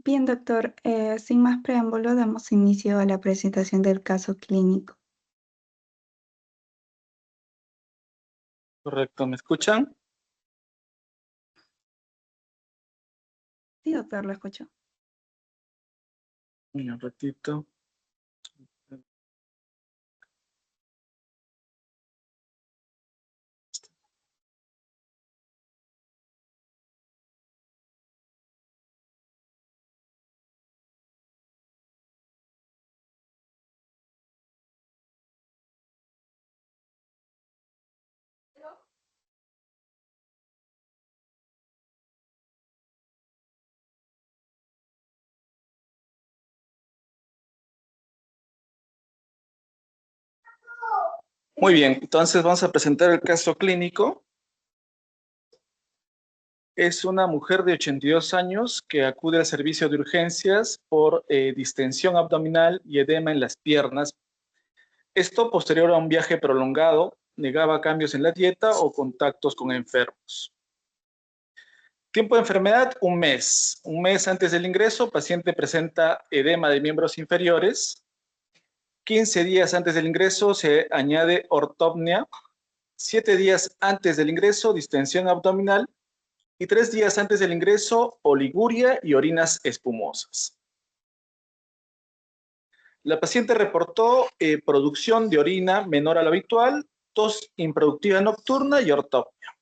Bien, doctor, sin más preámbulo, damos inicio a la presentación del caso clínico. Correcto, ¿me escuchan? Sí, doctor, lo escucho. Un ratito. Muy bien, entonces vamos a presentar el caso clínico. Es una mujer de 82 años que acude al servicio de urgencias por distensión abdominal y edema en las piernas. Esto posterior a un viaje prolongado, negaba cambios en la dieta o contactos con enfermos. Tiempo de enfermedad, un mes. Un mes antes del ingreso, paciente presenta edema de miembros inferiores. 15 días antes del ingreso se añade ortopnia. 7 días antes del ingreso, distensión abdominal. Y 3 días antes del ingreso, oliguria y orinas espumosas. La paciente reportó producción de orina menor a lo habitual, tos improductiva nocturna y ortopnia.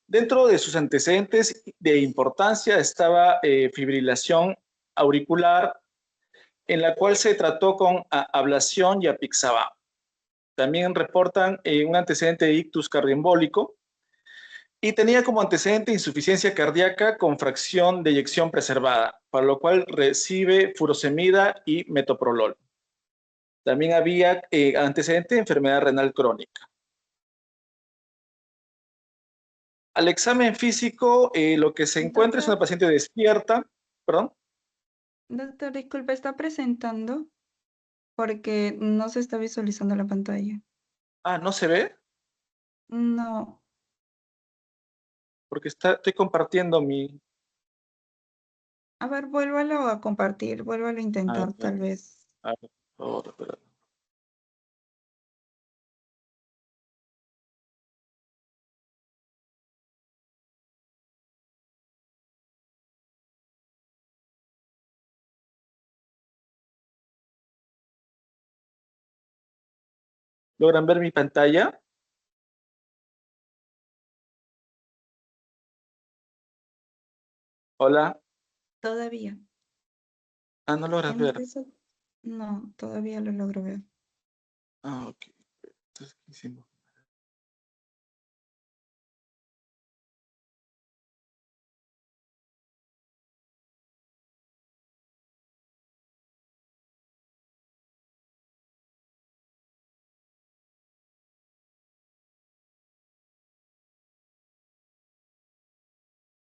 Dentro de sus antecedentes de importancia estaba fibrilación auricular, en la cual se trató con ablación y apixaban. También reportan un antecedente de ictus cardioembólico y tenía como antecedente insuficiencia cardíaca con fracción de eyección preservada, para lo cual recibe furosemida y metoprolol. También había antecedente de enfermedad renal crónica. Al examen físico, lo que se encuentra es una Doctor, paciente despierta, perdón. doctor, disculpe, ¿está presentando? Porque no se está visualizando la pantalla. Ah, ¿no se ve? No. Porque estoy compartiendo mi... A ver, vuélvalo a compartir, vuélvalo a A intentar, ver, tal vez. a ver, por favor, espera. ¿Logran ver mi pantalla? Hola. Todavía. Ah, no logras En ver. eso, no, todavía lo logro ver. Ah, ok. Entonces, ¿qué hicimos?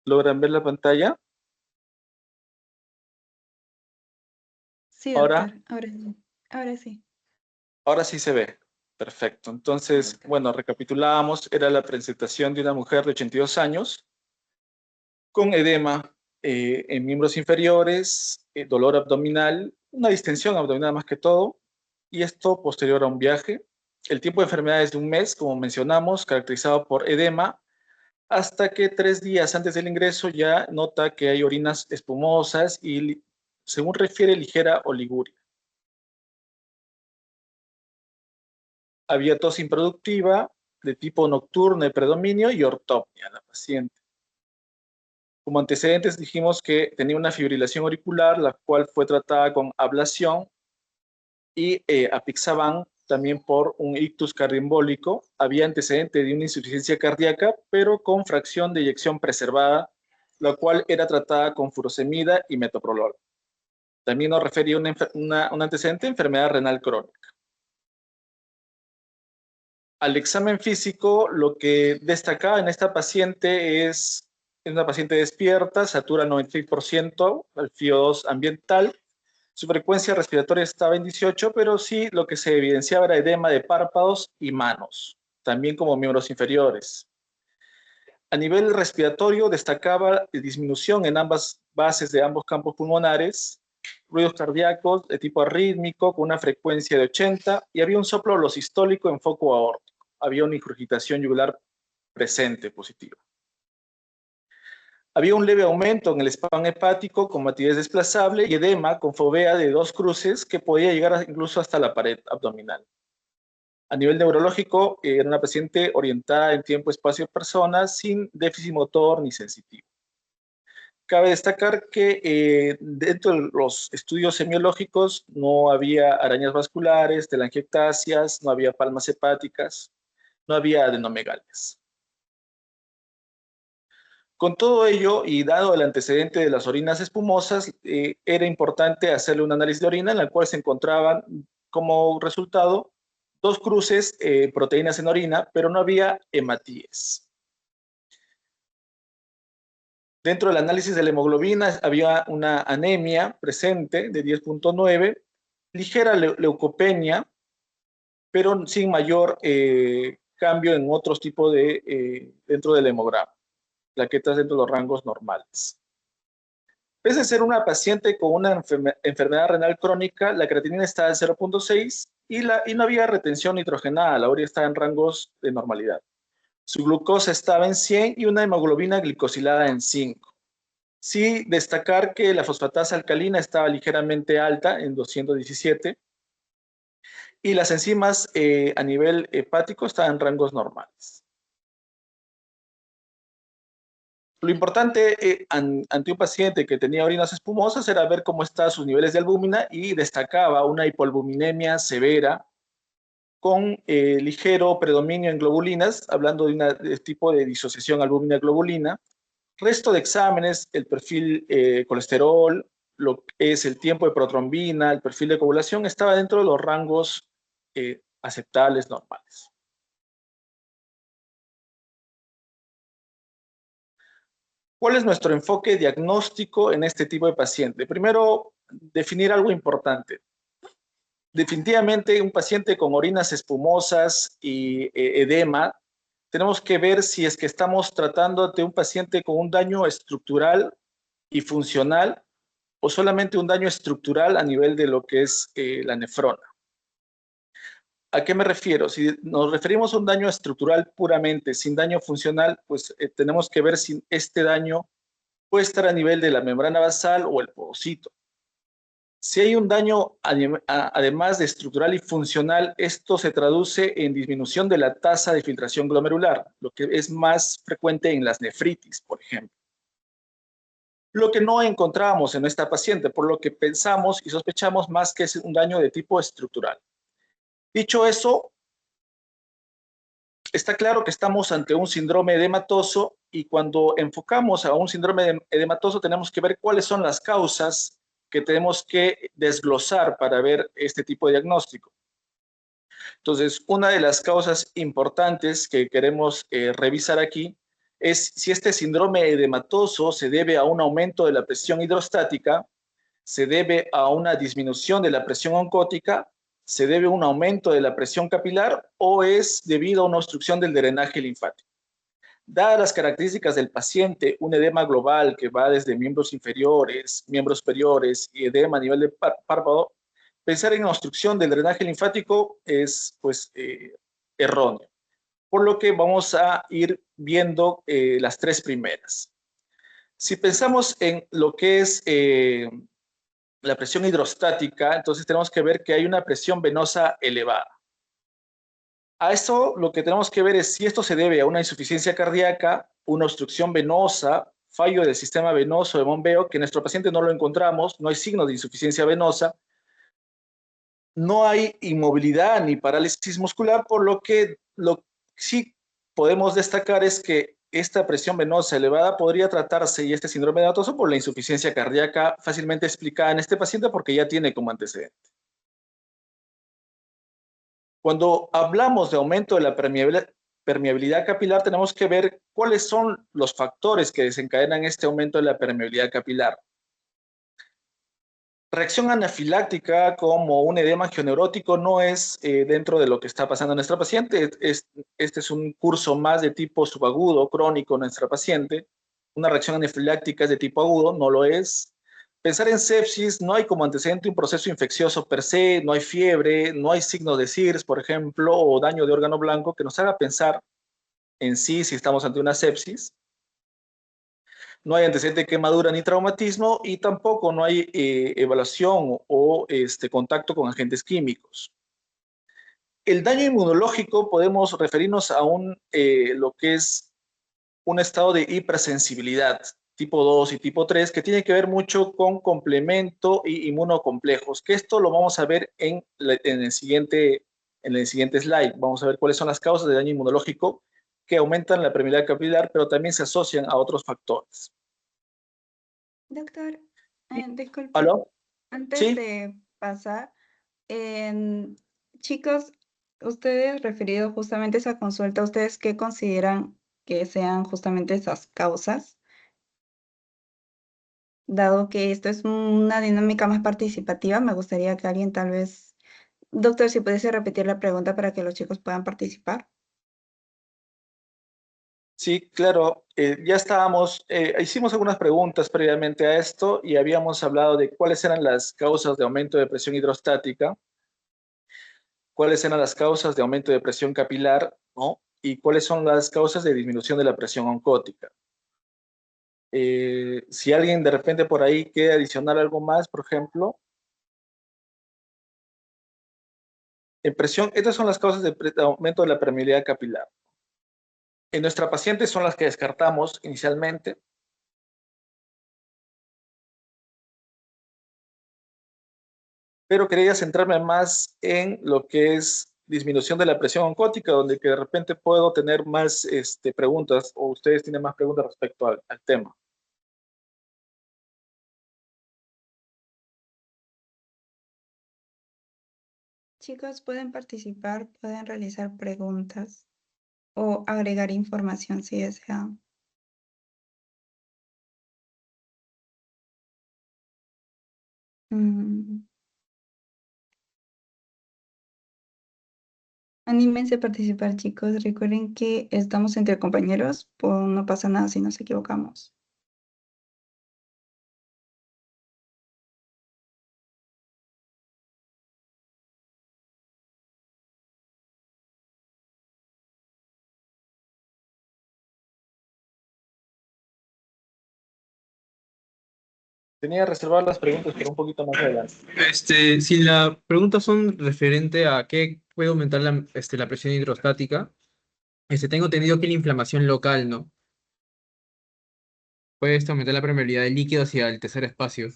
¿Logran ver la pantalla? Sí, Ahora, doctor, ahora sí. Ahora sí. ahora sí se ve. Perfecto. Entonces, bueno, recapitulamos. Era la presentación de una mujer de 82 años con edema en miembros inferiores, dolor abdominal, una distensión abdominal más que todo, y esto posterior a un viaje. El tiempo de enfermedad es de un mes, como mencionamos, caracterizado por edema, hasta que 3 días antes del ingreso ya nota que hay orinas espumosas y, según refiere, ligera oliguria. Había tos improductiva de tipo nocturno de predominio y ortopnia en la paciente. Como antecedentes dijimos que tenía una fibrilación auricular, la cual fue tratada con ablación y apixaban también por un ictus cardioembólico. Había antecedente de una insuficiencia cardíaca, pero con fracción de eyección preservada, la cual era tratada con furosemida y metoprolol. También nos refería un antecedente de enfermedad renal crónica. Al examen físico, lo que destacaba en esta paciente es una paciente despierta, satura 96%, al FIO2 ambiental. Su frecuencia respiratoria estaba en 18, pero sí lo que se evidenciaba era edema de párpados y manos, también como miembros inferiores. A nivel respiratorio destacaba disminución en ambas bases de ambos campos pulmonares, ruidos cardíacos de tipo arrítmico con una frecuencia de 80 y había un soplo sistólico en foco aórtico. Había una ingurgitación yugular presente positiva. Había un leve aumento en el spam hepático con matidez desplazable y edema con fovea de 2 cruces que podía llegar incluso hasta la pared abdominal. A nivel neurológico, era una paciente orientada en tiempo, espacio, persona, sin déficit motor ni sensitivo. Cabe destacar que dentro de los estudios semiológicos no había arañas vasculares, telangiectasias, no había palmas hepáticas, no había adenomegalias. Con todo ello, y dado el antecedente de las orinas espumosas, era importante hacerle un análisis de orina en la cual se encontraban como resultado 2 cruces, proteínas en orina, pero no había hematíes. Dentro del análisis de la hemoglobina había una anemia presente de 10.9, ligera leucopenia, pero sin mayor cambio en otros tipos de, dentro del hemograma, plaquetas dentro de los rangos normales. Pese a ser una paciente con una enfermedad renal crónica, la creatinina estaba en 0.6 y no había retención nitrogenada, la urea estaba en rangos de normalidad. Su glucosa estaba en 100 y una hemoglobina glicosilada en 5. Sí destacar que la fosfatasa alcalina estaba ligeramente alta en 217 y las enzimas a nivel hepático estaban en rangos normales. Lo importante ante un paciente que tenía orinas espumosas era ver cómo estaban sus niveles de albúmina y destacaba una hipoalbuminemia severa con ligero predominio en globulinas, hablando de un tipo de disociación albúmina-globulina. Resto de exámenes, el perfil colesterol, lo que es el tiempo de protrombina, el perfil de coagulación, estaba dentro de los rangos aceptables normales. ¿Cuál es nuestro enfoque diagnóstico en este tipo de paciente? Primero, definir algo importante. Definitivamente, un paciente con orinas espumosas y edema, tenemos que ver si es que estamos tratando de un paciente con un daño estructural y funcional o solamente un daño estructural a nivel de lo que es la nefrona. ¿A qué me refiero? Si nos referimos a un daño estructural puramente, sin daño funcional, pues tenemos que ver si este daño puede estar a nivel de la membrana basal o el porocito. Si hay un daño, además de estructural y funcional, esto se traduce en disminución de la tasa de filtración glomerular, lo que es más frecuente en las nefritis, por ejemplo. Lo que no encontramos en esta paciente, por lo que pensamos y sospechamos más que es un daño de tipo estructural. Dicho eso, está claro que estamos ante un síndrome edematoso y cuando enfocamos a un síndrome edematoso tenemos que ver cuáles son las causas que tenemos que desglosar para ver este tipo de diagnóstico. Entonces, una de las causas importantes que queremos revisar aquí es si este síndrome edematoso se debe a un aumento de la presión hidrostática, se debe a una disminución de la presión oncótica, se debe a un aumento de la presión capilar o es debido a una obstrucción del drenaje linfático. Dadas las características del paciente, un edema global que va desde miembros inferiores, miembros superiores y edema a nivel de párpado, pensar en obstrucción del drenaje linfático es pues erróneo. Por lo que vamos a ir viendo las 3 primeras. Si pensamos en lo que es la presión hidrostática, entonces tenemos que ver que hay una presión venosa elevada. A eso lo que tenemos que ver es si esto se debe a una insuficiencia cardíaca, una obstrucción venosa, fallo del sistema venoso de bombeo, que en nuestro paciente no lo encontramos, no hay signos de insuficiencia venosa, no hay inmovilidad ni parálisis muscular, por lo que sí podemos destacar es que esta presión venosa elevada podría tratarse y este síndrome edematoso por la insuficiencia cardíaca fácilmente explicada en este paciente porque ya tiene como antecedente. Cuando hablamos de aumento de la permeabilidad capilar, tenemos que ver cuáles son los factores que desencadenan este aumento de la permeabilidad capilar. Reacción anafiláctica como un edema angioneurótico no es dentro de lo que está pasando en nuestra paciente. Este es un curso más de tipo subagudo, crónico en nuestra paciente. Una reacción anafiláctica es de tipo agudo, no lo es. Pensar en sepsis, no hay como antecedente un proceso infeccioso per se, no hay fiebre, no hay signos de SIRS, por ejemplo, o daño de órgano blanco que nos haga pensar en sí si estamos ante una sepsis. No hay antecedente de quemadura ni traumatismo y tampoco no hay evaluación o contacto con agentes químicos. El daño inmunológico podemos referirnos a lo que es un estado de hipersensibilidad tipo 2 y tipo 3 que tiene que ver mucho con complemento y inmunocomplejos, que esto lo vamos a ver en el siguiente slide. Vamos a ver cuáles son las causas de daño inmunológico que aumentan la permeabilidad capilar, pero también se asocian a otros factores. Doctor, disculpe, ¿Aló? antes Sí, de pasar, em, chicos, ustedes referido justamente a esa consulta, ¿ustedes qué consideran que sean justamente esas causas? Dado que esto es una dinámica más participativa, me gustaría que alguien tal vez, doctor, si pudiese repetir la pregunta para que los chicos puedan participar. sí, claro. Ya estábamos, hicimos algunas preguntas previamente a esto y habíamos hablado de cuáles eran las causas de aumento de presión hidrostática, cuáles eran las causas de aumento de presión capilar, ¿no? Y cuáles son las causas de disminución de la presión oncótica. Si alguien de repente por ahí quiere adicionar algo más, por ejemplo, en presión, estas son las causas de aumento de la permeabilidad capilar. En nuestra paciente son las que descartamos inicialmente, pero quería centrarme más en lo que es disminución de la presión oncótica, donde que de repente puedo tener más preguntas o ustedes tienen más preguntas respecto al tema. Chicos, pueden participar, pueden realizar preguntas o agregar información si desean. Mm, Anímense a participar, chicos. Recuerden que estamos entre compañeros, pues no pasa nada si nos equivocamos. Tenía reservadas las preguntas, pero un poquito más adelante. Si la pregunta son referente a qué puede aumentar la presión hidrostática, tengo entendido que la inflamación local, ¿no? Puede aumentar la permeabilidad de líquido hacia el tercer espacio.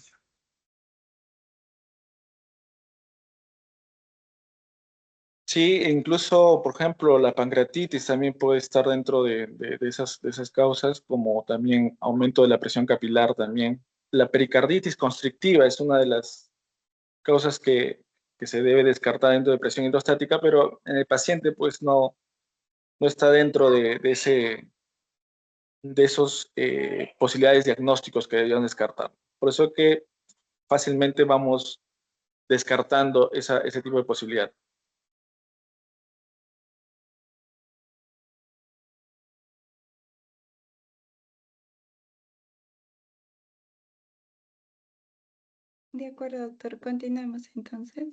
Sí, incluso, por ejemplo, la pancreatitis también puede estar dentro de esas causas, como también aumento de la presión capilar también. La pericarditis constrictiva es una de las causas que se debe descartar dentro de presión hidrostática, pero en el paciente pues no está dentro de esos posibilidades diagnósticos que deberían descartar. Por eso que fácilmente vamos descartando ese tipo de posibilidad. De acuerdo, doctor. Continuemos entonces.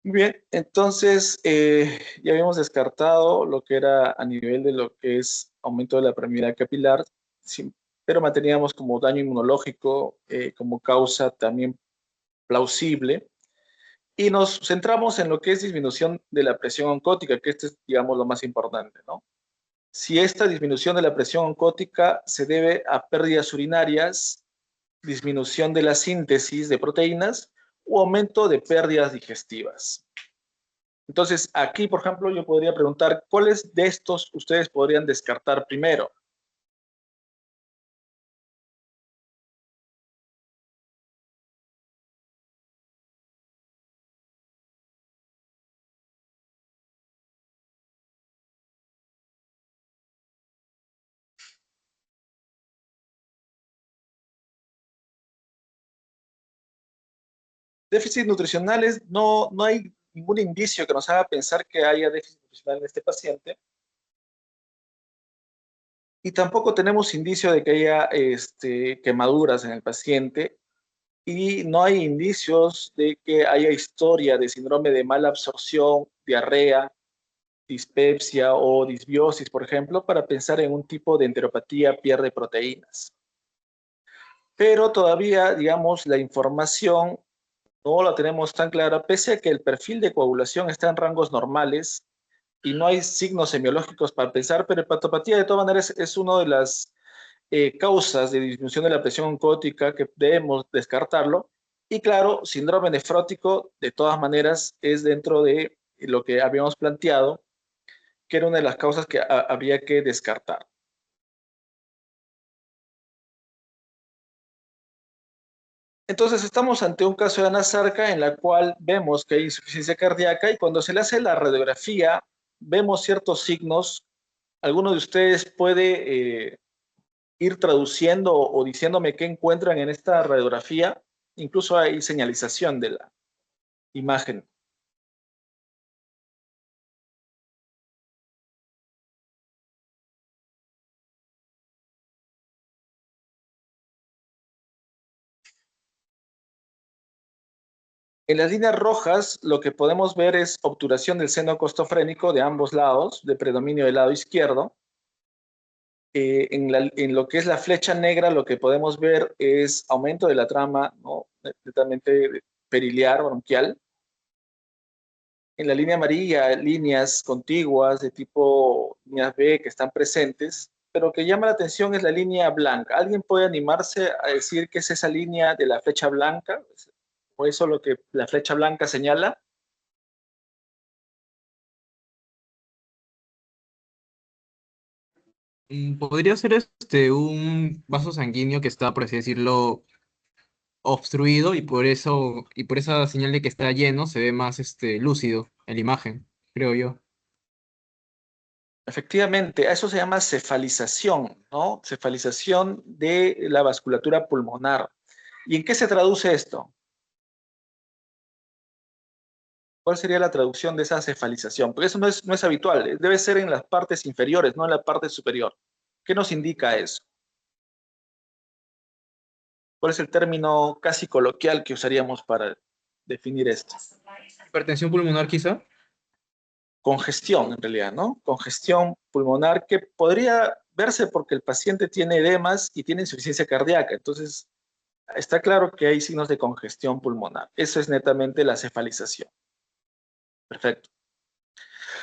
Muy bien, entonces ya habíamos descartado lo que era a nivel de lo que es aumento de la permeabilidad capilar, sí, pero manteníamos como daño inmunológico como causa también plausible y nos centramos en lo que es disminución de la presión oncótica, que este es, digamos, lo más importante, ¿no? Si esta disminución de la presión oncótica se debe a pérdidas urinarias, disminución de la síntesis de proteínas o aumento de pérdidas digestivas. Entonces, aquí, por ejemplo, yo podría preguntar, ¿cuáles de estos ustedes podrían descartar primero? Déficits nutricionales, no hay ningún indicio que nos haga pensar que haya déficit nutricional en este paciente. Y tampoco tenemos indicio de que haya quemaduras en el paciente. Y no hay indicios de que haya historia de síndrome de mala absorción, diarrea, dispepsia o disbiosis, por ejemplo, para pensar en un tipo de enteropatía pierde proteínas. Pero todavía, digamos, la información no la tenemos tan clara, pese a que el perfil de coagulación está en rangos normales y no hay signos semiológicos para pensar, pero hepatopatía de todas maneras es una de las causas de disminución de la presión oncótica que debemos descartarlo. Y claro, síndrome nefrótico de todas maneras es dentro de lo que habíamos planteado, que era una de las causas que había que descartar. Entonces estamos ante un caso de anasarca en la cual vemos que hay insuficiencia cardíaca y cuando se le hace la radiografía vemos ciertos signos. ¿Alguno de ustedes puede ir traduciendo o diciéndome qué encuentran en esta radiografía? Incluso hay señalización de la imagen. En las líneas rojas lo que podemos ver es obturación del seno costofrénico de ambos lados, de predominio del lado izquierdo. En lo que es la flecha negra lo que podemos ver es aumento de la trama, ¿no? Netamente periliar, bronquial. En la línea amarilla, líneas contiguas de tipo líneas B que están presentes, pero que llama la atención es la línea blanca. ¿Alguien puede animarse a decir qué es esa línea de la flecha blanca? ¿O eso lo que la flecha blanca señala? Podría ser un vaso sanguíneo que está, por así decirlo, obstruido y por esa señal de que está lleno se ve más lúcido en la imagen, creo yo. Efectivamente, a eso se llama cefalización, ¿no? Cefalización de la vasculatura pulmonar. ¿Y en qué se traduce esto? ¿Cuál sería la traducción de esa cefalización? Porque eso no es habitual, debe ser en las partes inferiores, no en la parte superior. ¿Qué nos indica eso? ¿Cuál es el término casi coloquial que usaríamos para definir esto? Hipertensión pulmonar quizá. Congestión, en realidad, ¿no? Congestión pulmonar que podría verse porque el paciente tiene edemas y tiene insuficiencia cardíaca. Entonces, está claro que hay signos de congestión pulmonar. Eso es netamente la cefalización. Perfecto.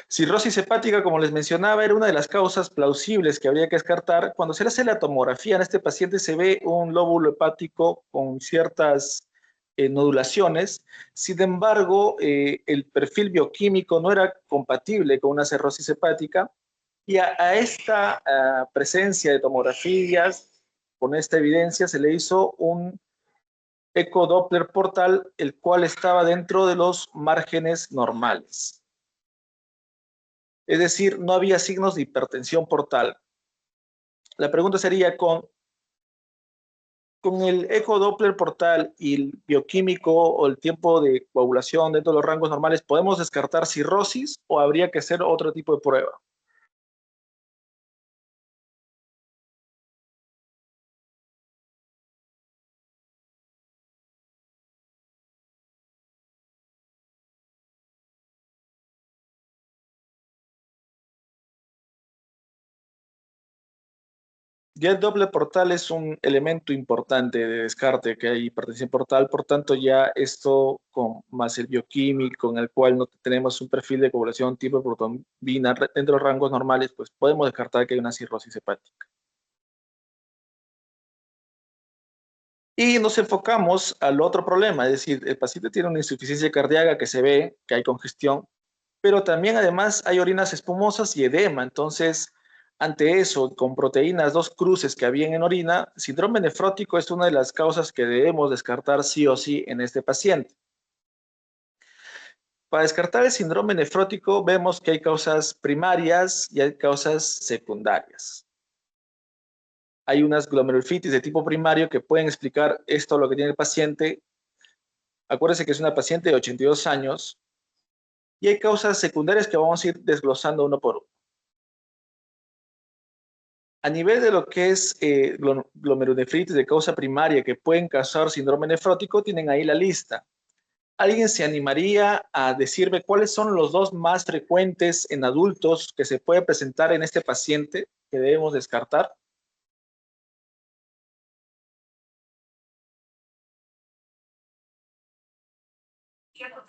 Cirrosis hepática, como les mencionaba, era una de las causas plausibles que habría que descartar. Cuando se le hace la tomografía en este paciente se ve un lóbulo hepático con ciertas nodulaciones. Sin embargo, el perfil bioquímico no era compatible con una cirrosis hepática y a esta presencia de tomografías, con esta evidencia, se le hizo un ecodoppler portal, el cual estaba dentro de los márgenes normales. Es decir, no había signos de hipertensión portal. La pregunta sería, con el ecodoppler portal y el bioquímico o el tiempo de coagulación dentro de los rangos normales, ¿podemos descartar cirrosis o habría que hacer otro tipo de prueba? Ya el doble portal es un elemento importante de descarte que hay hipertensión portal, por tanto ya esto con más el bioquímico en el cual no tenemos un perfil de coagulación tipo de protonvina dentro de los rangos normales, pues podemos descartar que hay una cirrosis hepática. Y nos enfocamos al otro problema, es decir, el paciente tiene una insuficiencia cardíaca que se ve, que hay congestión, pero también además hay orinas espumosas y edema. Entonces, ante eso, con proteínas, dos cruces que habían en orina, síndrome nefrótico es una de las causas que debemos descartar sí o sí en este paciente. Para descartar el síndrome nefrótico, vemos que hay causas primarias y hay causas secundarias. Hay unas glomerulitis de tipo primario que pueden explicar esto, lo que tiene el paciente. Acuérdense que es una paciente de 82 años y hay causas secundarias que vamos a ir desglosando uno por uno. A nivel de lo que es glomerulonefritis de causa primaria que pueden causar síndrome nefrótico, tienen ahí la lista. ¿Alguien se animaría a decirme cuáles son los dos más frecuentes en adultos que se puede presentar en este paciente que debemos descartar?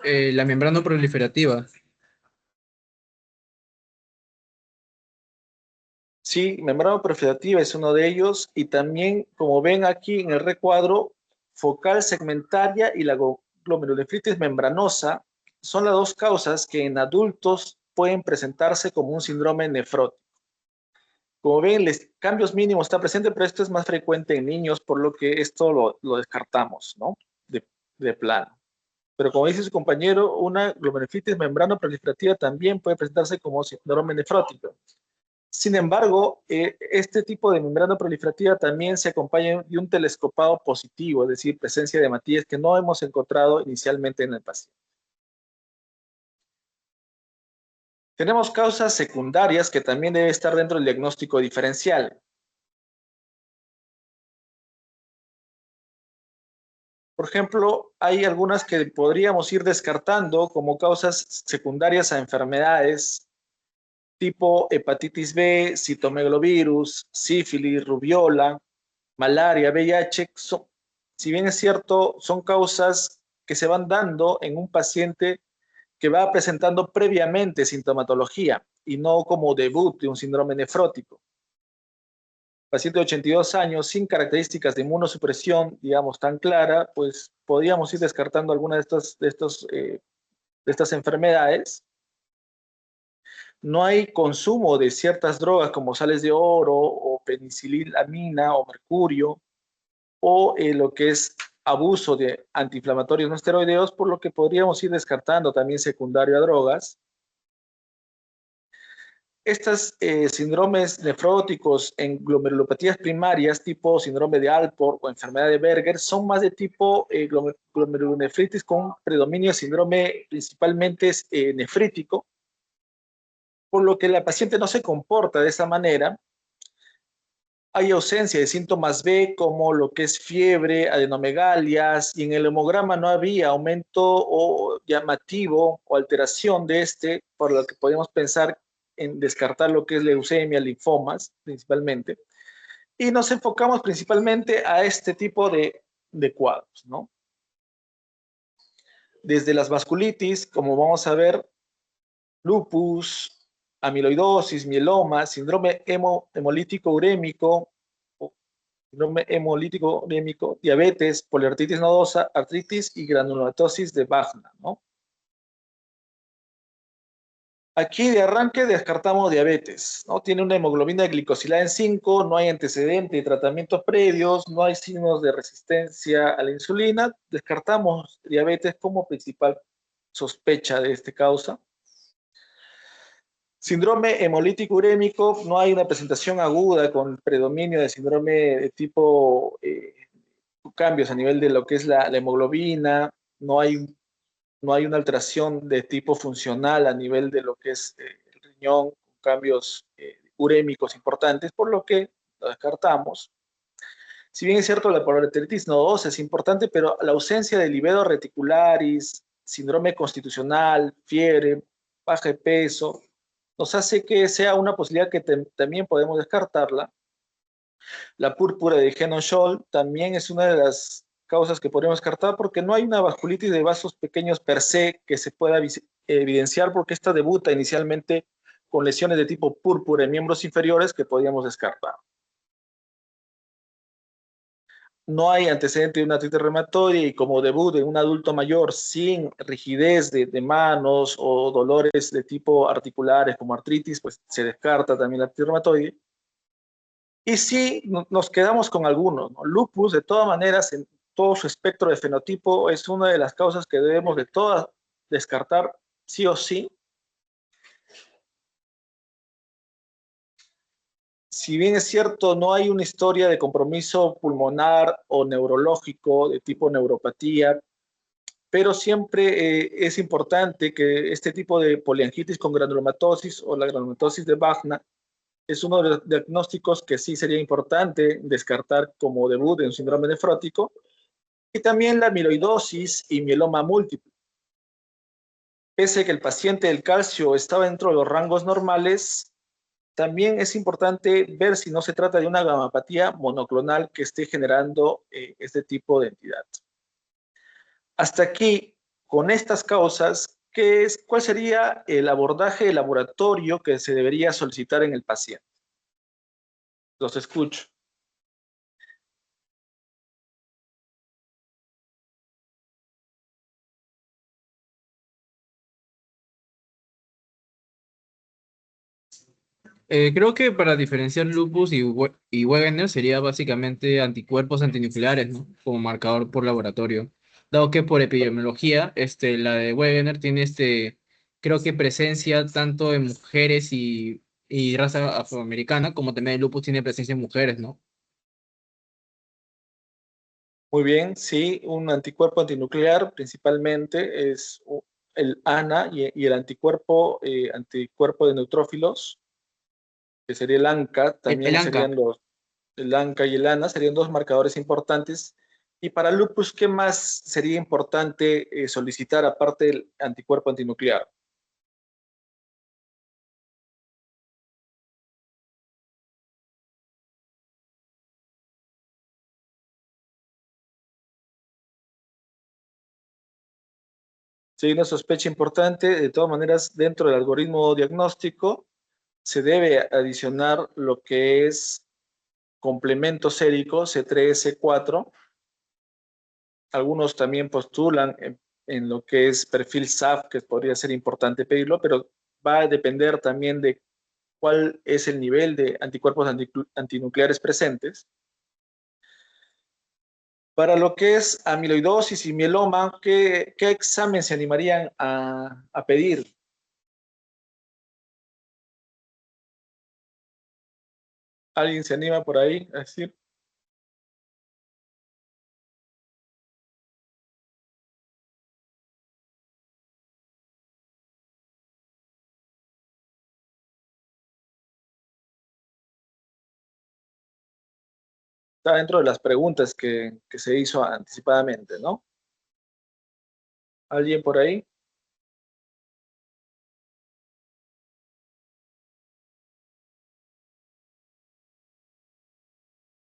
La membrana proliferativa. Sí, membrana proliferativa es uno de ellos y también, como ven aquí en el recuadro, focal segmentaria y la glomerulonefritis membranosa son las dos causas que en adultos pueden presentarse como un síndrome nefrótico. Como ven, cambios mínimos está presente, pero esto es más frecuente en niños, por lo que esto lo descartamos, ¿no? De plano. Pero como dice su compañero, una glomerulonefritis membrana proliferativa también puede presentarse como síndrome nefrótico. Sin embargo, este tipo de membrana proliferativa también se acompaña de un telescopado positivo, es decir, presencia de hematíes que no hemos encontrado inicialmente en el paciente. Tenemos causas secundarias que también debe estar dentro del diagnóstico diferencial. Por ejemplo, hay algunas que podríamos ir descartando como causas secundarias a enfermedades tipo hepatitis B, citomegalovirus, sífilis, rubiola, malaria, VIH. Si bien es cierto, son causas que se van dando en un paciente que va presentando previamente sintomatología y no como debut de un síndrome nefrótico. Paciente de 82 años sin características de inmunosupresión, digamos, tan clara, pues podríamos ir descartando alguna de estas enfermedades. No hay consumo de ciertas drogas como sales de oro o penicilamina o mercurio o lo que es abuso de antiinflamatorios no esteroideos, por lo que podríamos ir descartando también secundario a drogas. Estas síndromes nefróticos en glomerulopatías primarias, tipo síndrome de Alport o enfermedad de Berger, son más de tipo glomerulonefritis con predominio de síndrome principalmente nefrítico, por lo que la paciente no se comporta de esa manera. Hay ausencia de síntomas B como lo que es fiebre, adenomegalias, y en el hemograma no había aumento o llamativo o alteración de este, por lo que podemos pensar en descartar lo que es leucemia, linfomas principalmente. Y nos enfocamos principalmente a este tipo de cuadros, ¿no? Desde las vasculitis, como vamos a ver, lupus, amiloidosis, mieloma, síndrome hemolítico urémico, síndrome hemolítico urémico, diabetes, poliartritis nodosa, artritis y granulomatosis de Wagner, ¿no? Aquí de arranque descartamos diabetes, ¿no? Tiene una hemoglobina glicosilada en 5, no hay antecedente de tratamientos previos, no hay signos de resistencia a la insulina. Descartamos diabetes como principal sospecha de esta causa. Síndrome hemolítico urémico, no hay una presentación aguda con predominio de síndrome de tipo cambios a nivel de lo que es la hemoglobina, no hay una alteración de tipo funcional a nivel de lo que es el riñón, cambios urémicos importantes, por lo que lo descartamos. Si bien es cierto, la poliarteritis nodosa es importante, pero la ausencia de livedo reticularis, síndrome constitucional, fiebre, baja de peso, nos hace que sea una posibilidad que también podemos descartarla. La púrpura de Henoch-Schönl también es una de las causas que podemos descartar porque no hay una vasculitis de vasos pequeños per se que se pueda evidenciar porque esta debuta inicialmente con lesiones de tipo púrpura en miembros inferiores que podríamos descartar. No hay antecedente de una artritis reumatoide y como debut de un adulto mayor sin rigidez de manos o dolores de tipo articulares como artritis, pues se descarta también la artritis reumatoide. Y sí, nos quedamos con algunos, ¿no? Lupus, de todas maneras, en todo su espectro de fenotipo, es una de las causas que debemos de todas descartar sí o sí. Si bien es cierto, no hay una historia de compromiso pulmonar o neurológico de tipo neuropatía, pero siempre es importante que este tipo de poliangitis con granulomatosis o la granulomatosis de Buckner es uno de los diagnósticos que sí sería importante descartar como debut en un síndrome nefrótico, y también la amiloidosis y mieloma múltiple. Pese a que el paciente del calcio estaba dentro de los rangos normales, también es importante ver si no se trata de una gamapatía monoclonal que esté generando este tipo de entidad. Hasta aquí, con estas causas, ¿cuál sería el abordaje de laboratorio que se debería solicitar en el paciente? Los escucho. Creo que para diferenciar lupus y Wegener sería básicamente anticuerpos antinucleares, ¿no? Como marcador por laboratorio. Dado que por epidemiología, la de Wegener tiene creo que presencia tanto en mujeres y raza afroamericana, como también el lupus tiene presencia en mujeres, ¿no? Muy bien, sí, un anticuerpo antinuclear principalmente es el ANA y el anticuerpo de neutrófilos, que sería el ANCA, El también ANCA. serían el ANCA y el ANA, serían dos marcadores importantes. Y para lupus, ¿qué más sería importante solicitar aparte del anticuerpo antinuclear? Si hay una sospecha importante, de todas maneras, dentro del algoritmo diagnóstico, se debe adicionar lo que es complemento sérico C3, C4. Algunos también postulan en lo que es perfil SAF, que podría ser importante pedirlo, pero va a depender también de cuál es el nivel de anticuerpos antinucleares presentes. Para lo que es amiloidosis y mieloma, ¿qué examen se animarían a pedir? ¿Alguien se anima por ahí a decir? Está dentro de las preguntas que se hizo anticipadamente, ¿no? ¿Alguien por ahí?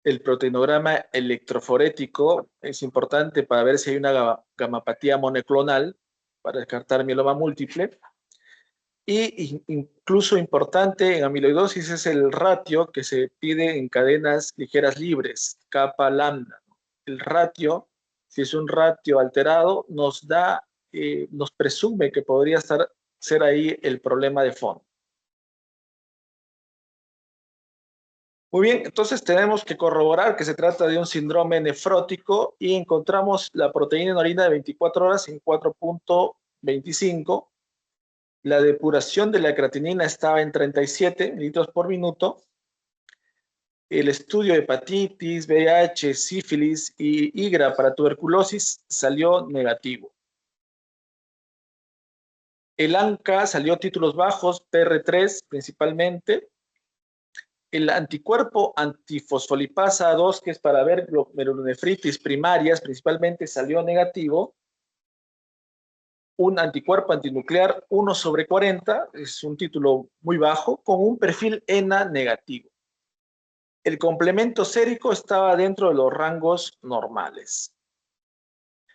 El proteinograma electroforético es importante para ver si hay una gamapatía monoclonal, para descartar mieloma múltiple. Y incluso importante en amiloidosis es el ratio que se pide en cadenas ligeras libres, kappa lambda. El ratio, si es un ratio alterado, nos presume que podría ser ahí el problema de fondo. Muy bien, entonces tenemos que corroborar que se trata de un síndrome nefrótico y encontramos la proteína en orina de 24 horas en 4.25. La depuración de la creatinina estaba en 37 litros por minuto. El estudio de hepatitis, VIH, sífilis y IGRA para tuberculosis salió negativo. El ANCA salió títulos bajos, PR3 principalmente. El anticuerpo antifosfolipasa 2, que es para ver glomerulonefritis primarias, principalmente salió negativo. Un anticuerpo antinuclear 1/40, es un título muy bajo, con un perfil ENA negativo. El complemento sérico estaba dentro de los rangos normales.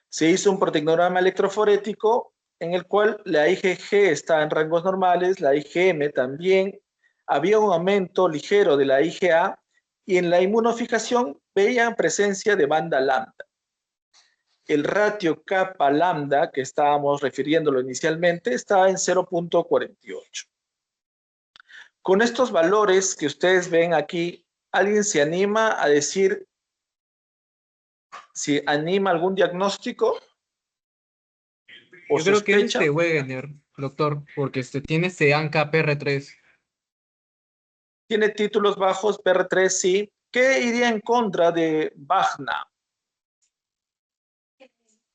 Se hizo un proteinograma electroforético en el cual la IgG estaba en rangos normales, la IgM también. Había un aumento ligero de la IgA y en la inmunofijación veían presencia de banda lambda. El ratio kappa lambda, que estábamos refiriéndolo inicialmente, estaba en 0.48. Con estos valores que ustedes ven aquí, ¿alguien se anima a decir si anima algún diagnóstico o Yo creo que es sospecha? Wegener, doctor, porque tiene ANCA PR3. Tiene títulos bajos, PR3, sí. ¿Qué iría en contra de Wagner?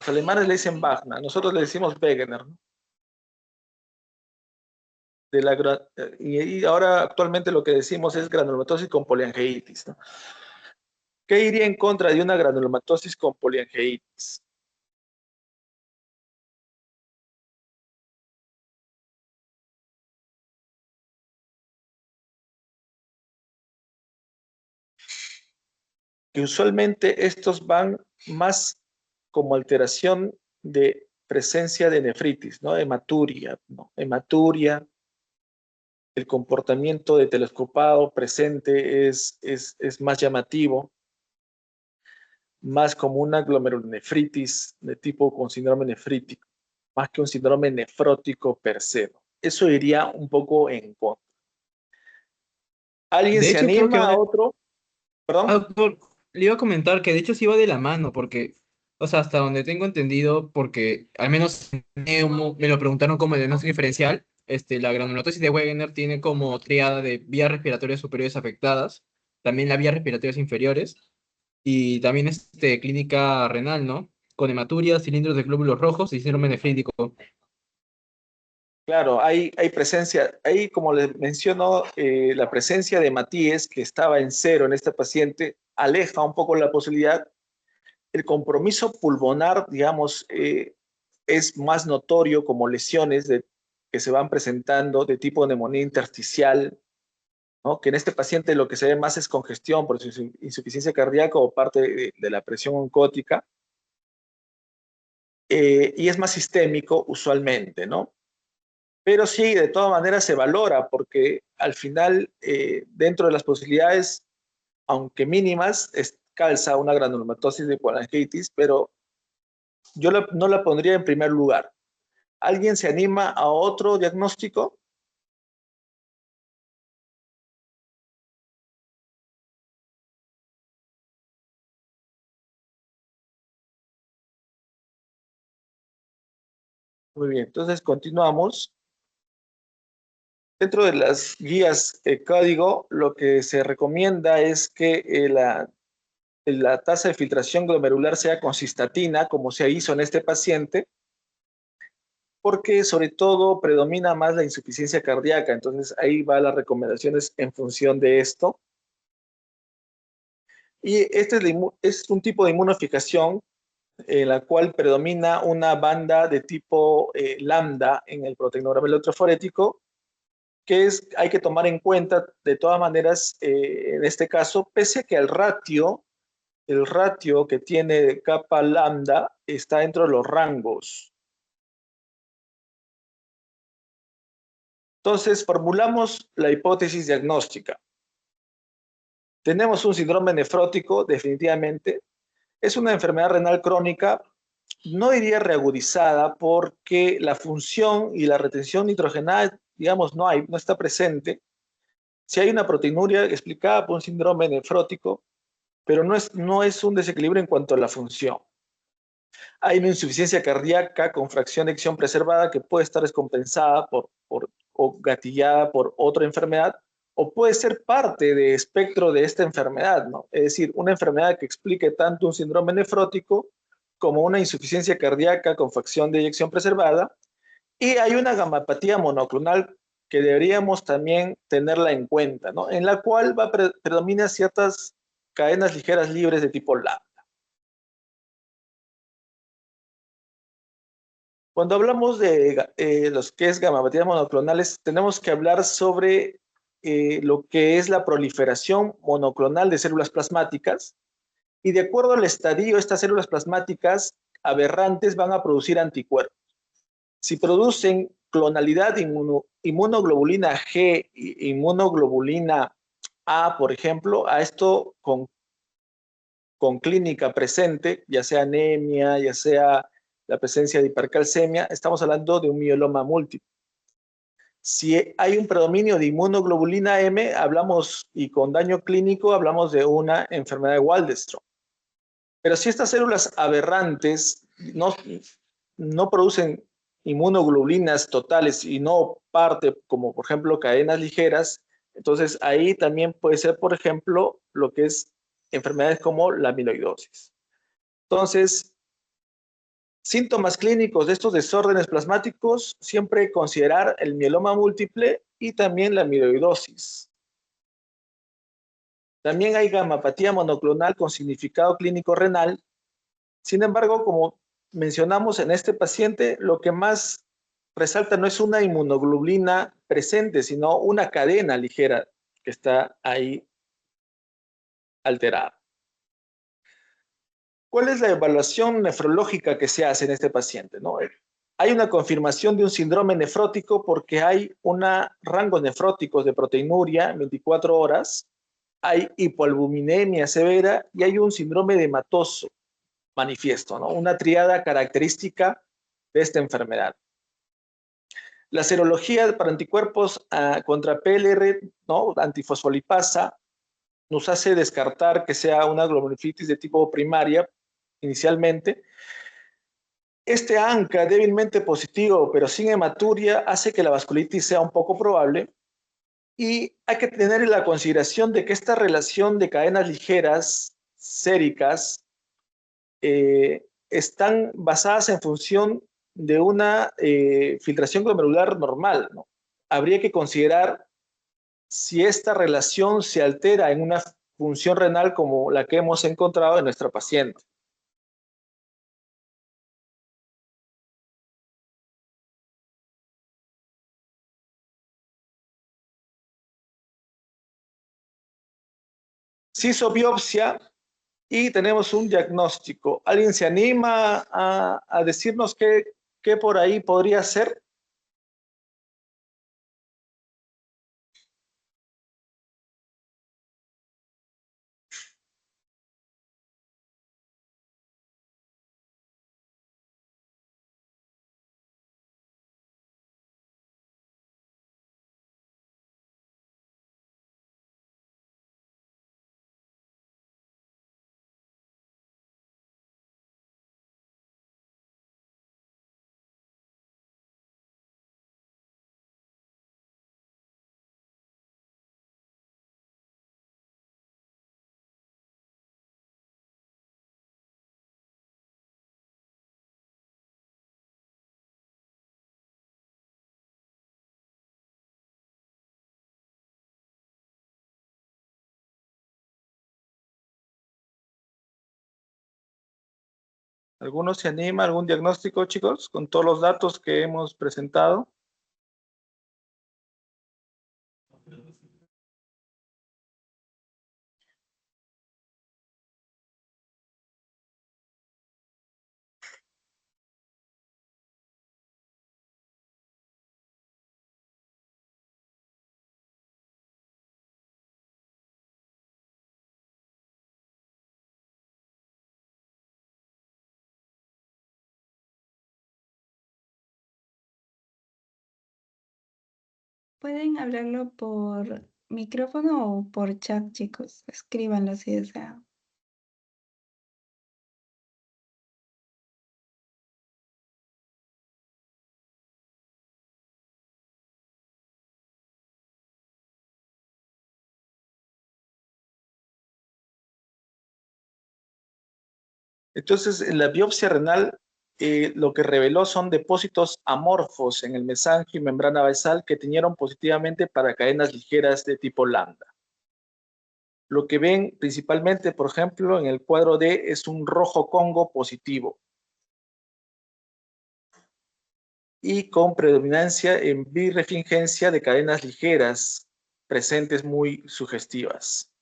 Los alemanes le dicen Wagner, nosotros le decimos Wegener, ¿no? Y ahora actualmente lo que decimos es granulomatosis con poliangeitis, ¿no? ¿Qué iría en contra de una granulomatosis con poliangeitis? Que usualmente estos van más como alteración de presencia de nefritis, ¿no? Hematuria, ¿no? Hematuria, el comportamiento de telescopado presente es más llamativo, más como una glomerulonefritis de tipo con síndrome nefrítico, más que un síndrome nefrótico per se, ¿no? Eso iría un poco en contra. ¿Alguien De se hecho, creo que anima va a otro? ¿Perdón? le iba a comentar que de hecho sí va de la mano, porque, o sea, hasta donde tengo entendido, porque al menos me lo preguntaron como diagnóstico diferencial, la granulomatosis de Wegener tiene como triada de vías respiratorias superiores afectadas, también las vías respiratorias inferiores, y también clínica renal, ¿no? Con hematuria, cilindros de glóbulos rojos y síndrome nefrítico. Claro, hay presencia, hay como les menciono, la presencia de Matías, que estaba en cero en este paciente, aleja un poco la posibilidad. El compromiso pulmonar, digamos, es más notorio como lesiones que se van presentando de tipo neumonía intersticial, ¿no? Que en este paciente lo que se ve más es congestión por su insuficiencia cardíaca o parte de la presión oncótica, y es más sistémico usualmente, ¿no? Pero sí, de todas maneras se valora porque al final, dentro de las posibilidades, aunque mínimas, calza una granulomatosis de colangitis, pero yo no la pondría en primer lugar. ¿Alguien se anima a otro diagnóstico? Muy bien, entonces continuamos. Dentro de las guías código, lo que se recomienda es que la tasa de filtración glomerular sea con cistatina, como se hizo en este paciente, porque sobre todo predomina más la insuficiencia cardíaca. Entonces ahí va las recomendaciones en función de esto. Y este es un tipo de inmunofijación en la cual predomina una banda de tipo lambda en el proteinograma electroforético, que hay que tomar en cuenta de todas maneras, en este caso, pese a que el ratio que tiene capa lambda está dentro de los rangos. Entonces, formulamos la hipótesis diagnóstica. Tenemos un síndrome nefrótico, definitivamente. Es una enfermedad renal crónica, no diría reagudizada, porque la función y la retención nitrogenada, digamos, no está presente. Si hay una proteinuria explicada por un síndrome nefrótico, pero no es un desequilibrio en cuanto a la función. Hay una insuficiencia cardíaca con fracción de eyección preservada que puede estar descompensada o gatillada por otra enfermedad, o puede ser parte de espectro de esta enfermedad, ¿no? Es decir, una enfermedad que explique tanto un síndrome nefrótico como una insuficiencia cardíaca con fracción de eyección preservada, y hay una gamapatía monoclonal que deberíamos también tenerla en cuenta, ¿no? En la cual predomina ciertas cadenas ligeras libres de tipo LAM. Cuando hablamos de los que es gamapatía monoclonales, tenemos que hablar sobre lo que es la proliferación monoclonal de células plasmáticas, y de acuerdo al estadio, estas células plasmáticas aberrantes van a producir anticuerpos. Si producen clonalidad inmunoglobulina G, inmunoglobulina A, por ejemplo, a esto con clínica presente, ya sea anemia, ya sea la presencia de hipercalcemia, estamos hablando de un mieloma múltiple. Si hay un predominio de inmunoglobulina M, hablamos, y con daño clínico, hablamos de una enfermedad de Waldenström. Pero si estas células aberrantes no producen inmunoglobulinas totales y no parte, como por ejemplo cadenas ligeras, entonces ahí también puede ser, por ejemplo, lo que es enfermedades como la amiloidosis. Entonces, Síntomas clínicos de estos desórdenes plasmáticos, siempre considerar el mieloma múltiple y también la amiloidosis. También hay gamapatía monoclonal con significado clínico renal. Sin embargo, como mencionamos en este paciente, lo que más resalta no es una inmunoglobulina presente, sino una cadena ligera que está ahí alterada. ¿Cuál es la evaluación nefrológica que se hace en este paciente? ¿No? Hay una confirmación de un síndrome nefrótico porque hay un rango nefrótico de proteinuria en 24 horas, hay hipoalbuminemia severa y hay un síndrome de hematoso manifiesto, ¿no? Una triada característica de esta enfermedad. La serología para anticuerpos contra PLR, ¿no? Antifosfolipasa, nos hace descartar que sea una glomerulitis de tipo primaria inicialmente. Este ANCA débilmente positivo, pero sin hematuria, hace que la vasculitis sea un poco probable. Y hay que tener en la consideración de que esta relación de cadenas ligeras, séricas, están basadas en función de una filtración glomerular normal, ¿no? Habría que considerar si esta relación se altera en una función renal como la que hemos encontrado en nuestra paciente. Se hizo biopsia y tenemos un diagnóstico. ¿Alguien se anima a decirnos qué por ahí podría ser? ¿Alguno se anima? ¿Algún diagnóstico, chicos, con todos los datos que hemos presentado? Pueden hablarlo por micrófono o por chat, chicos. Escríbanlo si desean. Entonces, en la biopsia renal, lo que reveló son depósitos amorfos en el mesangio y membrana basal que teñieron positivamente para cadenas ligeras de tipo lambda. Lo que ven principalmente, por ejemplo, en el cuadro D es un rojo Congo positivo y con predominancia en birefringencia de cadenas ligeras presentes muy sugestivas.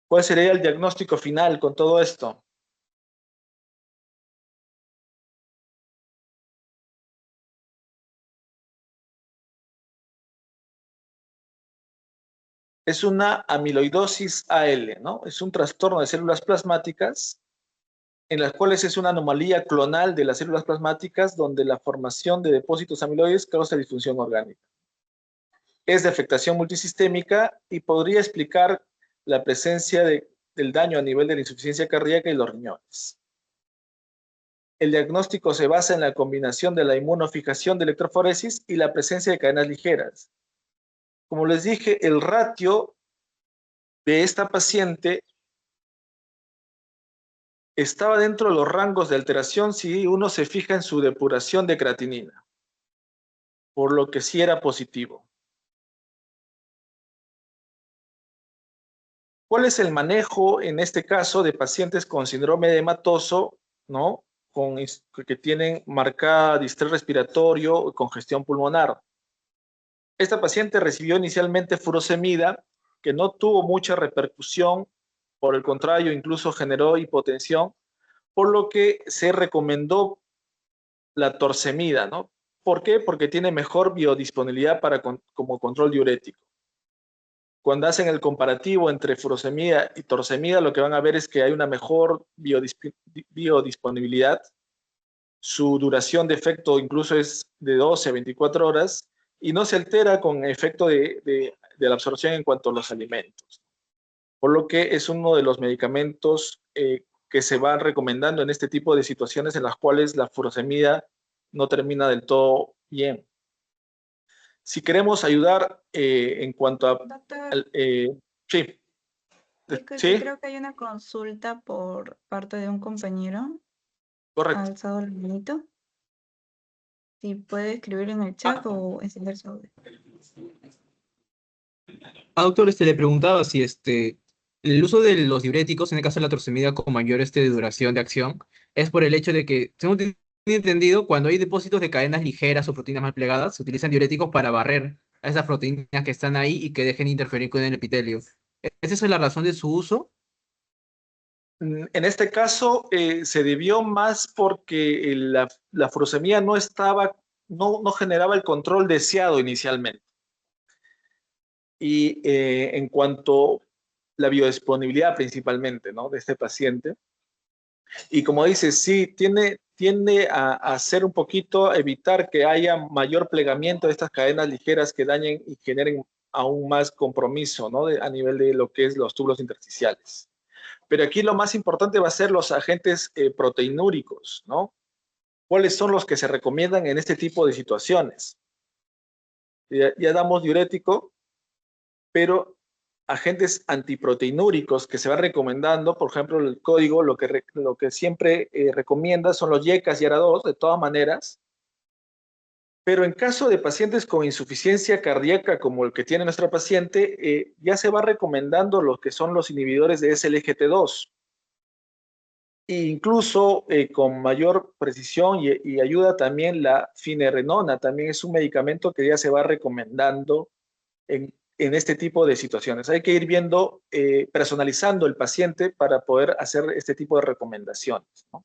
¿Cuál sería el diagnóstico final con todo esto? Es una amiloidosis AL, ¿no? Es un trastorno de células plasmáticas en las cuales es una anomalía clonal de las células plasmáticas donde la formación de depósitos amiloides causa disfunción orgánica. Es de afectación multisistémica y podría explicar la presencia del daño a nivel de la insuficiencia cardíaca y los riñones. El diagnóstico se basa en la combinación de la inmunofijación de electroforesis y la presencia de cadenas ligeras. Como les dije, el ratio de esta paciente estaba dentro de los rangos de alteración si uno se fija en su depuración de creatinina, por lo que sí era positivo. ¿Cuál es el manejo en este caso de pacientes con síndrome edematoso, ¿no? Que tienen marcada distrés respiratorio o congestión pulmonar? Esta paciente recibió inicialmente furosemida, que no tuvo mucha repercusión, por el contrario, incluso generó hipotensión, por lo que se recomendó la torsemida, ¿no? ¿Por qué? Porque tiene mejor biodisponibilidad como control diurético. Cuando hacen el comparativo entre furosemida y torsemida, lo que van a ver es que hay una mejor biodisponibilidad. Su duración de efecto incluso es de 12 a 24 horas y no se altera con efecto de la absorción en cuanto a los alimentos. Por lo que es uno de los medicamentos que se van recomendando en este tipo de situaciones en las cuales la furosemida no termina del todo bien. Si queremos ayudar en cuanto a... Doctor, sí, disculpe, sí, creo que hay una consulta por parte de un compañero. Ha correcto. alzado la manito. Si puede escribir en el chat Ah, o encender su audio. Doctor, le preguntaba si el uso de los diuréticos, en el caso de la torsemida con mayor duración de acción, es por el hecho de que, según tengo entendido, cuando hay depósitos de cadenas ligeras o proteínas mal plegadas, se utilizan diuréticos para barrer a esas proteínas que están ahí y que dejen interferir con el epitelio. ¿Es esa la razón de su uso? en este caso se debió más porque la furosemida no generaba el control deseado inicialmente. Y en cuanto a la biodisponibilidad principalmente, ¿no? De este paciente. Y como dices, sí, tiende a hacer un poquito, evitar que haya mayor plegamiento de estas cadenas ligeras que dañen y generen aún más compromiso, ¿no? A nivel de lo que es los túbulos intersticiales. Pero aquí lo más importante va a ser los agentes proteinúricos, ¿no? ¿Cuáles son los que se recomiendan en este tipo de situaciones? Ya damos diurético, pero agentes antiproteinúricos que se va recomendando, por ejemplo, el código lo que siempre recomienda son los YECAS y ARA2, de todas maneras, pero en caso de pacientes con insuficiencia cardíaca como el que tiene nuestra paciente, ya se va recomendando lo que son los inhibidores de SLGT2, e incluso con mayor precisión y ayuda también la finerenona, también es un medicamento que ya se va recomendando en este tipo de situaciones. Hay que ir viendo, personalizando el paciente para poder hacer este tipo de recomendaciones, ¿no?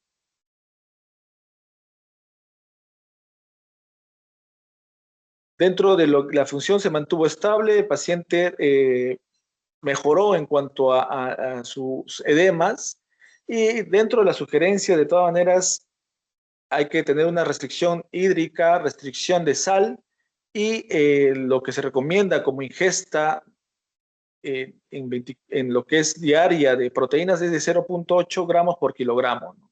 Dentro de la función se mantuvo estable, el paciente mejoró en cuanto a sus edemas y dentro de la sugerencia, de todas maneras, hay que tener una restricción hídrica, restricción de sal y lo que se recomienda como ingesta en lo que es diaria de proteínas es de 0,8 gramos por kilogramo, ¿no?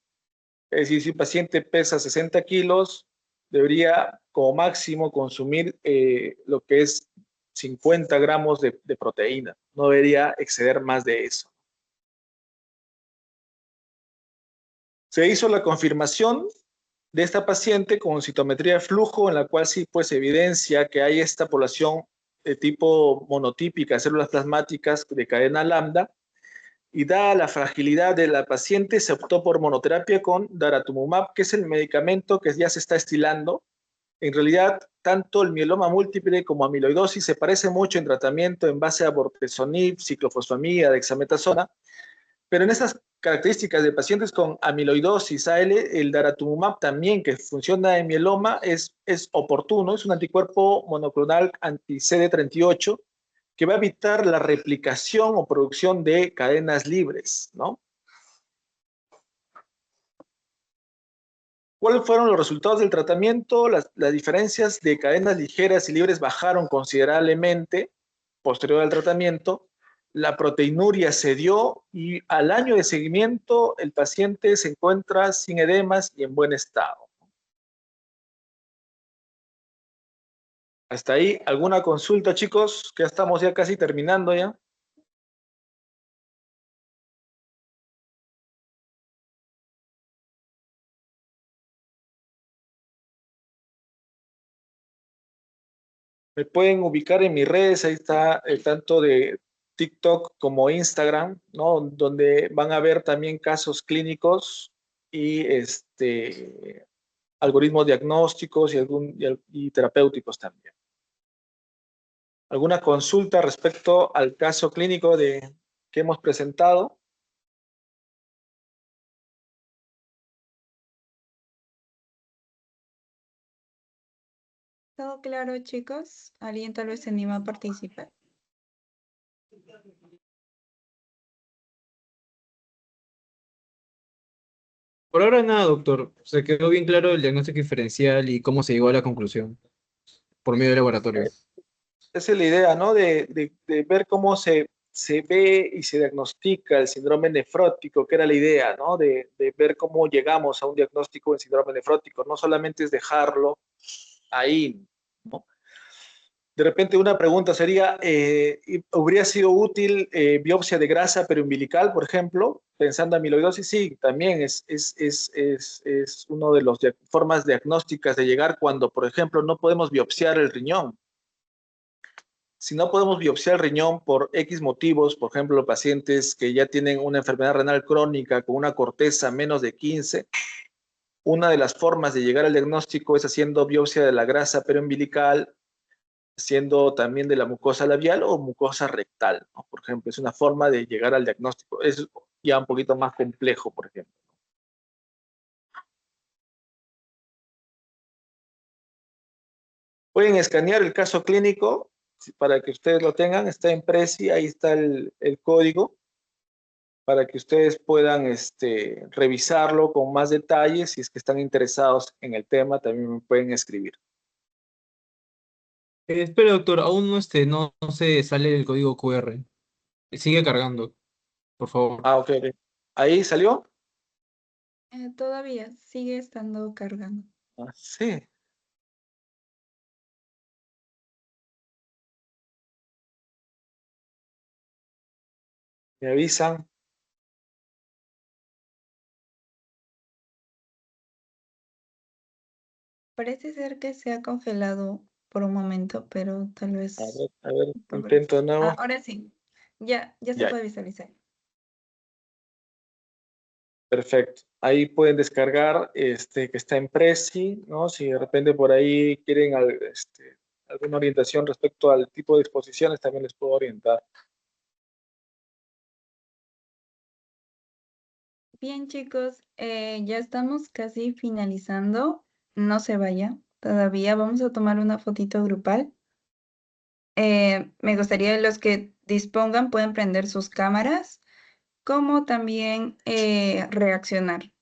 Es decir, si un paciente pesa 60 kilos, debería como máximo consumir lo que es 50 gramos de proteína. No debería exceder más de eso. Se hizo la confirmación de esta paciente con citometría de flujo, en la cual sí pues evidencia que hay esta población de tipo monotípica, células plasmáticas de cadena lambda, y dada la fragilidad de la paciente, se optó por monoterapia con daratumumab, que es el medicamento que ya se está estilando. En realidad, tanto el mieloma múltiple como amiloidosis se parece mucho en tratamiento en base a bortezomib, ciclofosfamida, dexametasona, pero en esas características de pacientes con amiloidosis AL, el daratumumab también, que funciona en mieloma, es oportuno, es un anticuerpo monoclonal anti-CD38 que va a evitar la replicación o producción de cadenas libres, ¿no? ¿Cuáles fueron los resultados del tratamiento? Las diferencias de cadenas ligeras y libres bajaron considerablemente posterior al tratamiento. La proteinuria se dio y al año de seguimiento el paciente se encuentra sin edemas y en buen estado. Hasta ahí, ¿alguna consulta, chicos? Que ya estamos ya casi terminando ya. Me pueden ubicar en mis redes, ahí está tanto de TikTok como Instagram, ¿no? Donde van a ver también casos clínicos y algoritmos diagnósticos y terapéuticos también. ¿Alguna consulta respecto al caso clínico que hemos presentado? ¿Todo claro, chicos? ¿Alguien tal vez se anima a participar? Por ahora nada, doctor. Se quedó bien claro el diagnóstico diferencial y cómo se llegó a la conclusión por medio del laboratorio. Esa es la idea, ¿no? De ver cómo se ve y se diagnostica el síndrome nefrótico, que era la idea, ¿no? De ver cómo llegamos a un diagnóstico de síndrome nefrótico. No solamente es dejarlo ahí, ¿no? De repente una pregunta sería, ¿habría sido útil biopsia de grasa periumbilical, por ejemplo? Pensando en amiloidosis, sí, también es una de las formas diagnósticas de llegar cuando, por ejemplo, no podemos biopsiar el riñón. Si no podemos biopsiar el riñón por X motivos, por ejemplo, pacientes que ya tienen una enfermedad renal crónica con una corteza menos de 15, una de las formas de llegar al diagnóstico es haciendo biopsia de la grasa periumbilical, haciendo también de la mucosa labial o mucosa rectal, ¿no? Por ejemplo, es una forma de llegar al diagnóstico. Es ya un poquito más complejo, por ejemplo. Pueden escanear el caso clínico para que ustedes lo tengan. Está en Prezi, ahí está el código para que ustedes puedan revisarlo con más detalles. Si es que están interesados en el tema, también me pueden escribir. Espera, doctor, aún no se sale el código QR. Sigue cargando, por favor. Ah, ok. ¿Ahí salió? Todavía sigue estando cargando. Ah, sí. Me avisan. Parece ser que se ha congelado por un momento, pero tal vez A ver, progrese. intento de nuevo. Ahora sí, ya se Ya, puede visualizar. perfecto. Ahí pueden descargar que está en Prezi, ¿no? Si de repente por ahí quieren alguna orientación respecto al tipo de exposiciones, también les puedo orientar. Bien, chicos, ya estamos casi finalizando. No se vaya. Todavía vamos a tomar una fotito grupal. Me gustaría los que dispongan pueden prender sus cámaras, como también reaccionar.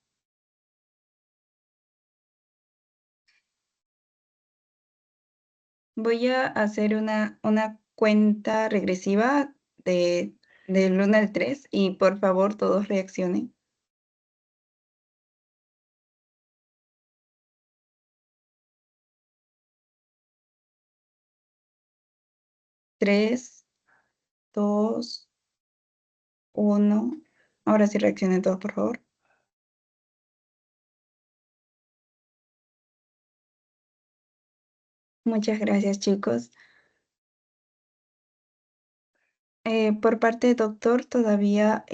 Voy a hacer una cuenta regresiva del 1 al 3 y por favor todos reaccionen. 3, 2, 1. Ahora sí reaccionen todos, por favor. Muchas gracias, chicos. Por parte del doctor, todavía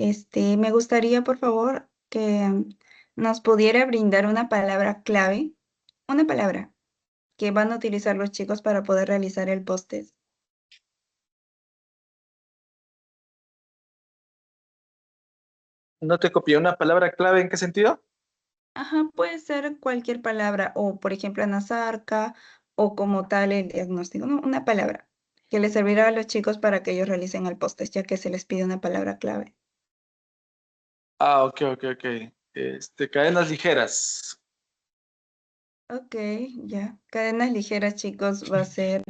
me gustaría, por favor, que nos pudiera brindar una palabra clave, una palabra que van a utilizar los chicos para poder realizar el post-test. ¿No te copié una palabra clave en qué sentido? Ajá, puede ser cualquier palabra, o por ejemplo, anasarca, o como tal el diagnóstico, ¿no? Una palabra que les servirá a los chicos para que ellos realicen el post-test, ya que se les pide una palabra clave. Ah, ok. Cadenas ligeras. Ok, ya. Cadenas ligeras, chicos, va a ser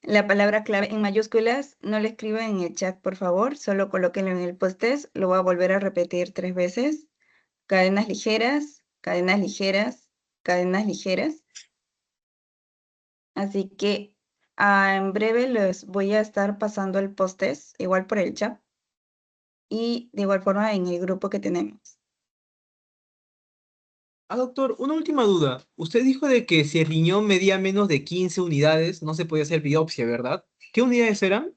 la palabra clave en mayúsculas. No le escriban en el chat, por favor, solo colóquenlo en el post-test. Lo voy a volver a repetir 3 veces. Cadenas ligeras, cadenas ligeras, cadenas ligeras. Así que en breve les voy a estar pasando el post-test, igual por el chat, y de igual forma en el grupo que tenemos. Ah, doctor, una última duda. Usted dijo de que si el riñón medía menos de 15 unidades, no se podía hacer biopsia, ¿verdad? ¿Qué unidades eran?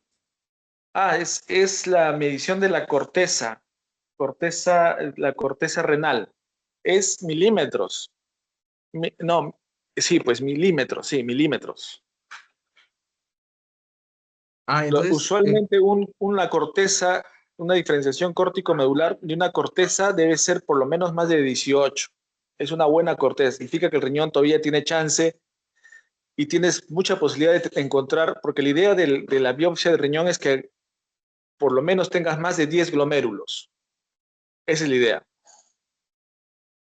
Ah, es la medición de la la corteza renal. Es milímetros. No, sí, pues milímetros, sí, milímetros. Ah, entonces, Usualmente una corteza, una diferenciación córtico-medular de una corteza debe ser por lo menos más de 18. Es una buena corteza. Significa que el riñón todavía tiene chance y tienes mucha posibilidad de encontrar, porque la idea de la biopsia de riñón es que por lo menos tengas más de 10 glomérulos. Esa es la idea.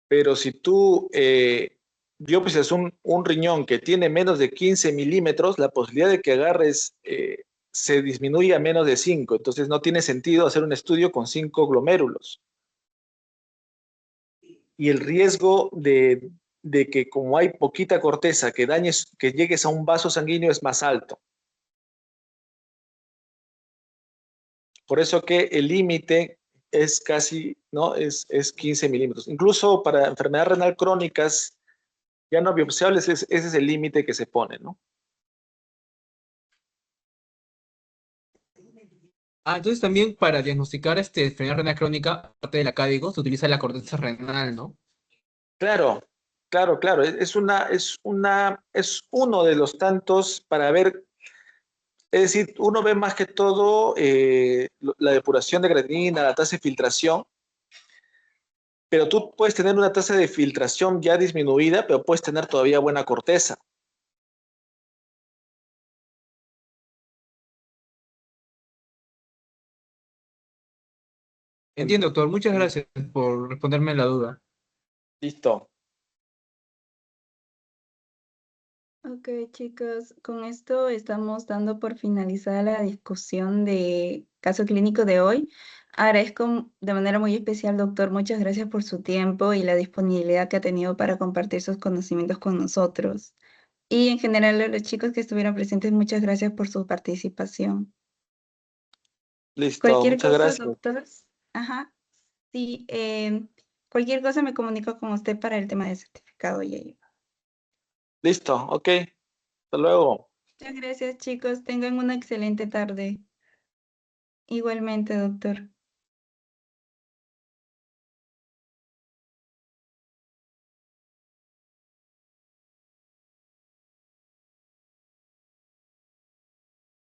Pero si tú biopsias un riñón que tiene menos de 15 milímetros, la posibilidad de que agarres se disminuye a menos de 5. Entonces no tiene sentido hacer un estudio con 5 glomérulos. Y el riesgo de que como hay poquita corteza, que dañes, que llegues a un vaso sanguíneo es más alto. Por eso que el límite es casi, ¿no? Es 15 milímetros. Incluso para enfermedades renal crónicas ya no biopsiables, ese es el límite que se pone, ¿no? entonces también para diagnosticar enfermedad renal crónica, aparte de la CADIGO, se utiliza la corteza renal, ¿no? Claro, claro. Es uno de los tantos para ver, es decir, uno ve más que todo la depuración de creatinina, la tasa de filtración, pero tú puedes tener una tasa de filtración ya disminuida, pero puedes tener todavía buena corteza. Entiendo, doctor. Muchas gracias por responderme la duda. Listo. Ok, chicos, con esto estamos dando por finalizada la discusión de caso clínico de hoy. Agradezco de manera muy especial, doctor, muchas gracias por su tiempo y la disponibilidad que ha tenido para compartir sus conocimientos con nosotros. Y en general a los chicos que estuvieron presentes, muchas gracias por su participación. Listo, Cualquier muchas cosa, gracias. doctor. Ajá, sí, cualquier cosa me comunico con usted para el tema del certificado y ello. Listo, ok. Hasta luego. Muchas gracias, chicos. Tengan una excelente tarde. Igualmente, doctor.